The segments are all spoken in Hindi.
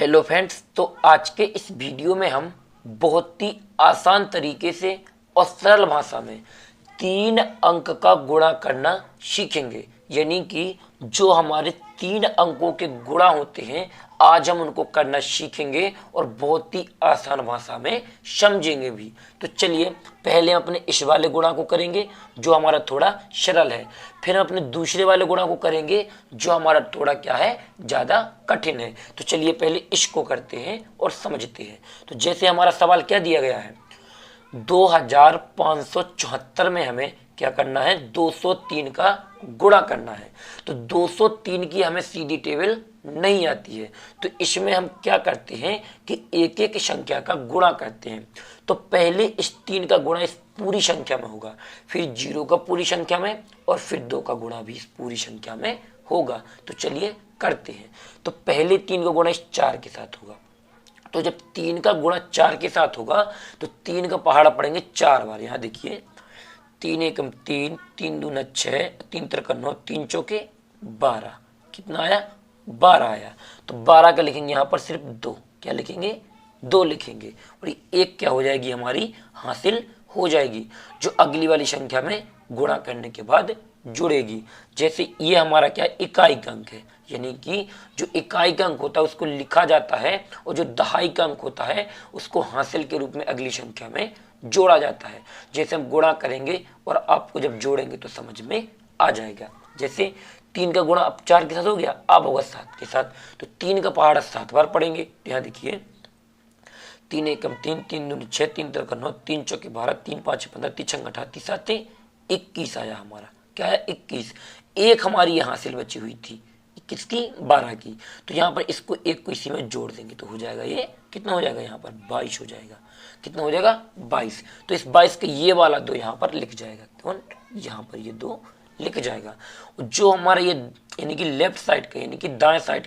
हेलो फ्रेंड्स, तो आज के इस वीडियो में हम बहुत ही आसान तरीके से और सरल भाषा में 3 अंक का गुणा करना सीखेंगे। यानी कि जो हमारे 3 अंकों के गुणा होते हैं, आज हम उनको करना सीखेंगे और बहुत ही आसान भाषा में समझेंगे भी। तो चलिए पहले हम अपने इस वाले गुणा को करेंगे जो हमारा थोड़ा सरल है, फिर हम अपने दूसरे वाले गुणा को करेंगे जो हमारा थोड़ा क्या है, ज़्यादा कठिन है। तो चलिए पहले इसको करते हैं और समझते हैं। तो जैसे हमारा सवाल क्या दिया गया है, 2574 में हमें क्या करना है, 203 का गुणा करना है। तो 203 की हमें सीधी टेबल नहीं आती है, तो इसमें हम क्या करते हैं कि एक एक संख्या का गुणा करते हैं। तो पहले इस 3 का गुणा इस पूरी संख्या में होगा, फिर 0 का पूरी संख्या में, और फिर 2 का गुणा भी इस पूरी संख्या में होगा। तो चलिए करते हैं। तो पहले 3 का गुणा इस 4 के साथ होगा। तो जब 3 का गुणा 4 के साथ होगा तो 3 का पहाड़ा पड़ेंगे 4 बार। यहाँ देखिए, 3 एकम 3, 3 दूना 6, 3 त्रिका 9, 3 चौके 12। कितना आया? 12 आया। तो 12 का लिखेंगे यहाँ पर सिर्फ 2। क्या लिखेंगे? 2 लिखेंगे, और ये 1 क्या हो जाएगी हमारी, हासिल हो जाएगी, जो अगली वाली संख्या में गुणा करने के बाद जुड़ेगी। जैसे ये हमारा क्या इकाई का अंक है, यानी कि जो इकाई का अंक होता है उसको लिखा जाता है, और जो दहाई का अंक होता है उसको हासिल के रूप में अगली संख्या में जोड़ा जाता है। जैसे हम गुणा करेंगे और आपको जब जोड़ेंगे तो समझ में आ जाएगा। जैसे 3 का गुणा अब 4 के साथ हो गया, अब होगा 7 के साथ। तो 3 का पहाड़ा 7 बार पड़ेंगे। यहाँ देखिए, 3 एकम 3, 3 दूनी 6, 3 त्रिका 9, 3 चौके 12, 3 पाँच 15, 3 छंग 18, 3 सात 21 आया हमारा। क्या है? 21। एक हमारी यहाँ हासिल बची हुई थी, किसकी? 12 की। तो यहाँ पर इसको एक को इसी में जोड़ देंगे तो हो जाएगा, ये कितना हो जाएगा यहाँ पर? 22 हो जाएगा। कितना हो जाएगा? 22। तो इस 22 के ये वाला 2 यहाँ पर लिख जाएगा। कौन? यहाँ पर ये 2 लिख जाएगा। जो हमारा ये यानी कि लेफ्ट साइड का, यानी कि दाएं साइड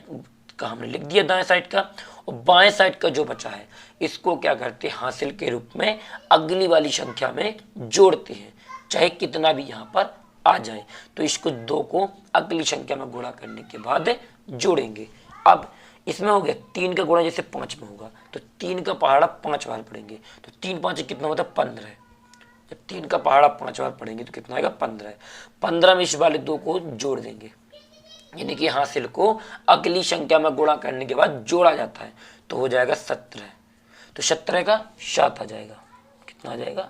का हमने लिख दिया, दाएं साइड का, और बाएं साइड का जो बचा है इसको क्या करते हैं, हासिल के रूप में अगली वाली संख्या में जोड़ते हैं, चाहे कितना भी यहाँ पर आ जाए। तो इसको 2 को अगली संख्या में गुणा करने के बाद जोड़ेंगे। अब इसमें हो गया 3 का गुणा जैसे 5 में होगा, तो 3 का पहाड़ा 5 बार पड़ेंगे। तो 3 5 कितना होता है? 15 है। जब 3 का पहाड़ा 5 बार पड़ेंगे तो कितना आएगा? 15 है। 15 में इस वाले 2 को जोड़ देंगे, यानी कि हासिल को अगली संख्या में गुणा करने के बाद जोड़ा जाता है, तो हो जाएगा 17। तो 17 का 7 आ जाएगा। कितना आ जाएगा?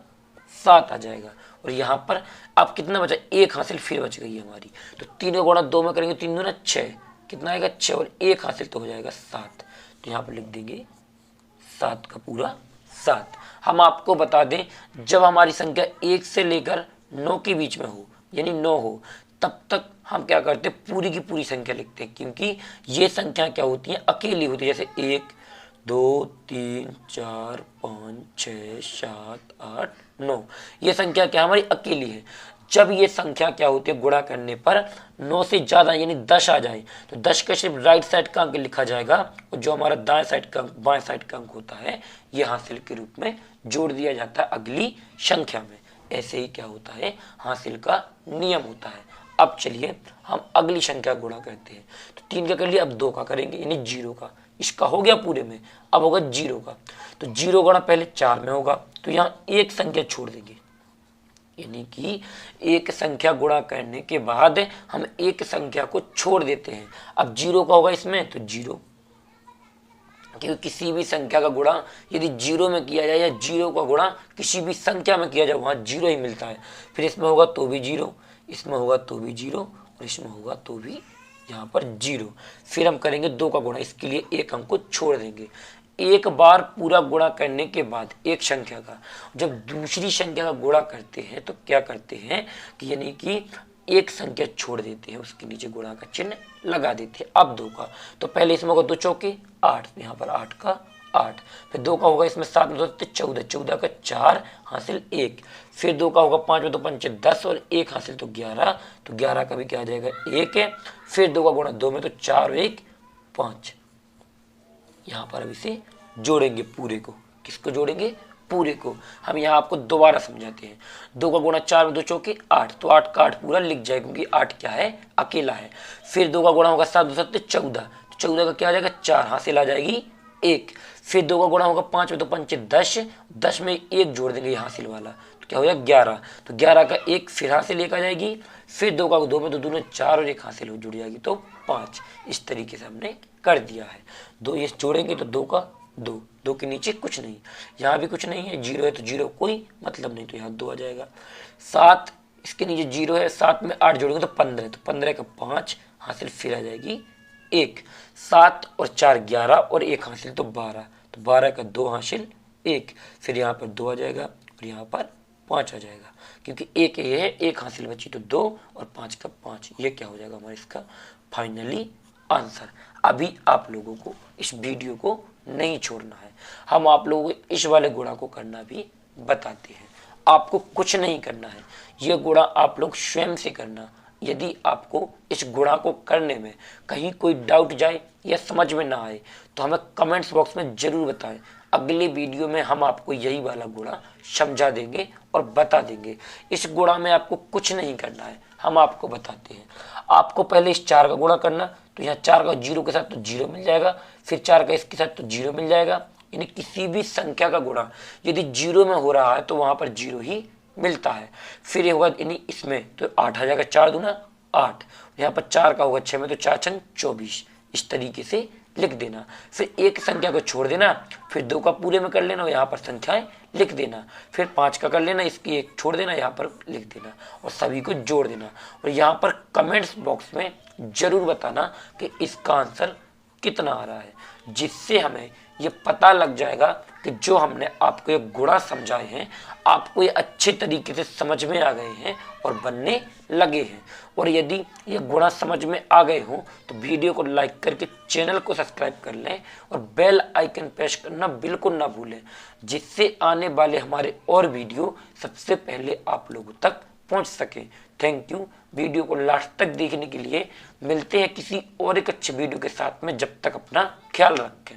7 आ जाएगा। और यहाँ पर अब कितना बचा? एक हासिल फिर बच गई है हमारी। तो 3 का गुणा 2 में करेंगे, 3 दूना 6। कितना आएगा? 6, और एक हासिल तो हो जाएगा 7। तो यहाँ पर लिख देंगे 7 का पूरा 7। हम आपको बता दें, जब हमारी संख्या 1 से लेकर 9 के बीच में हो, यानी 9 हो, तब तक हम क्या करते हैं, पूरी की पूरी संख्या लिखते हैं, क्योंकि ये संख्या क्या होती है, अकेली होती है। जैसे 1 2 3 4 5 6 7 8 9, ये संख्या क्या हमारी अकेली है। जब ये संख्या क्या होती है, गुणा करने पर 9 से ज्यादा यानी 10 आ जाए, तो 10 का सिर्फ राइट साइड का अंक लिखा जाएगा, और जो हमारा दाएं साइड का अंक, बाएं साइड का अंक होता है, ये हासिल के रूप में जोड़ दिया जाता है अगली संख्या में। ऐसे ही क्या होता है, हासिल का नियम होता है। अब चलिए हम अगली संख्या गुणा करते हैं। तो 3 का कर लिया, अब 2 का करेंगे, यानी 0 का। इसका हो गया पूरे में, अब होगा 0 का। तो 0 गुणा पहले 4 में होगा, तो यहाँ एक संख्या छोड़ देंगे, यानी कि एक संख्या गुणा करने के बाद हम एक संख्या को छोड़ देते हैं। अब 0 का होगा इसमें, तो 0, क्योंकि किसी भी संख्या का गुणा यदि 0 में किया जाए या 0 का गुणा किसी भी संख्या में किया जाए, वहाँ 0 ही मिलता है। फिर इसमें होगा तो भी 0, इसमें होगा तो भी 0, और इसमें होगा तो भी यहाँ पर 0। फिर हम करेंगे 2 का गुणा, इसके लिए एक अंक को छोड़ देंगे। एक बार पूरा गुणा करने के बाद एक संख्या का जब दूसरी संख्या का गुणा करते हैं तो क्या करते हैं कि यानी कि एक संख्या छोड़ देते हैं, उसके नीचे गुणा का चिन्ह लगा देते हैं। अब 2 का, तो पहले इसमें होगा 2 चौके 8, यहाँ पर 8 का 8, फिर 2 का होगा इसमें 7 में 14, 14 का 4 हासिल 1, फिर 2 का होगा 5 में 2 पंचे 10, और 1 हासिल तो 11, तो 11 का भी क्या आ जाएगा? 1 है। फिर 2 का गुणा 2 में, तो 4 और 1 5। यहाँ पर अब इसे जोड़ेंगे पूरे को। किसको जोड़ेंगे? पूरे को। हम यहाँ आपको दोबारा समझाते हैं। 2 का गुणा 4 में 2 चौके 8, तो 8 का 8 पूरा लिख जाए, क्योंकि 8 क्या है? अकेला है। फिर 2 का गुणा होगा 7 2 7 14, तो 14 का क्या आ जाएगा 4, हासिल आ जाएगी 1। फिर 2 का गुणा होगा 5 में, तो 5 10, 10 में 1 जोड़ देंगे ये हासिल वाला, तो क्या हो जाएगा 11। तो 11 का 1 फिर हासिल 1 आ जाएगी, फिर 2 का 2 में, तो दोनों 4 और 1 हासिल हो जुड़ जाएगी, तो 5। इस तरीके से हमने कर दिया है। 2 ये जोड़ेंगे तो 2 का 2, 2 के नीचे कुछ नहीं, यहाँ भी कुछ नहीं है, 0 है तो 0 कोई मतलब नहीं, तो यहाँ 2 आ जाएगा। 7 इसके नीचे 0 है, 7 में 8 जोड़ेंगे तो 15, तो 15 का 5 हासिल फिर आ जाएगी 1। 7 और 4 11 और 1 हासिल तो 12, तो 12 का 2 हासिल 1, फिर यहाँ पर 2 आ जाएगा और यहाँ पर 5 आ जाएगा, क्योंकि 1 ये है, 1 हासिल बची तो 2 और 5 का 5, ये क्या हो जाएगा हमारा इसका फाइनली आंसर। अभी आप लोगों को इस वीडियो को नहीं छोड़ना है, हम आप लोगों को इस वाले गुणा को करना भी बताते हैं। आपको कुछ नहीं करना है, ये गुणा आप लोग स्वयं से करना। यदि आपको इस गुणा को करने में कहीं कोई डाउट जाए या समझ में ना आए तो हमें कमेंट्स बॉक्स में जरूर बताएं। अगले वीडियो में हम आपको यही वाला गुणा समझा देंगे और बता देंगे। इस गुणा में आपको कुछ नहीं करना है, हम आपको बताते हैं। आपको पहले इस 4 का गुणा करना, तो यहाँ 4 का 0 के साथ तो 0 मिल जाएगा, फिर 4 का इसके साथ तो 0 मिल जाएगा। यानी किसी भी संख्या का गुणा यदि 0 में हो रहा है तो वहां पर 0 ही मिलता है। फिर ये होगा यानी इसमें तो 8 आ जाएगा, 4 दूना 8, यहाँ पर 4 का होगा 6 में, तो 4 छंग 24, इस तरीके से लिख देना। फिर एक संख्या को छोड़ देना, फिर 2 का पूरे में कर लेना, यहाँ पर संख्याएं लिख देना। फिर 5 का कर लेना, इसकी एक छोड़ देना, यहाँ पर लिख देना और सभी को जोड़ देना। और यहाँ पर कमेंट्स बॉक्स में जरूर बताना कि इसका आंसर कितना आ रहा है, जिससे हमें ये पता लग जाएगा कि जो हमने आपको ये गुणा समझाए हैं आपको ये अच्छे तरीके से समझ में आ गए हैं और बनने लगे हैं। और यदि ये गुणा समझ में आ गए हों तो वीडियो को लाइक करके चैनल को सब्सक्राइब कर लें और बेल आइकन प्रेस करना बिल्कुल ना भूलें, जिससे आने वाले हमारे और वीडियो सबसे पहले आप लोगों तक पहुंच सके। थैंक यू वीडियो को लास्ट तक देखने के लिए। मिलते हैं किसी और एक अच्छे वीडियो के साथ में, जब तक अपना ख्याल रखें।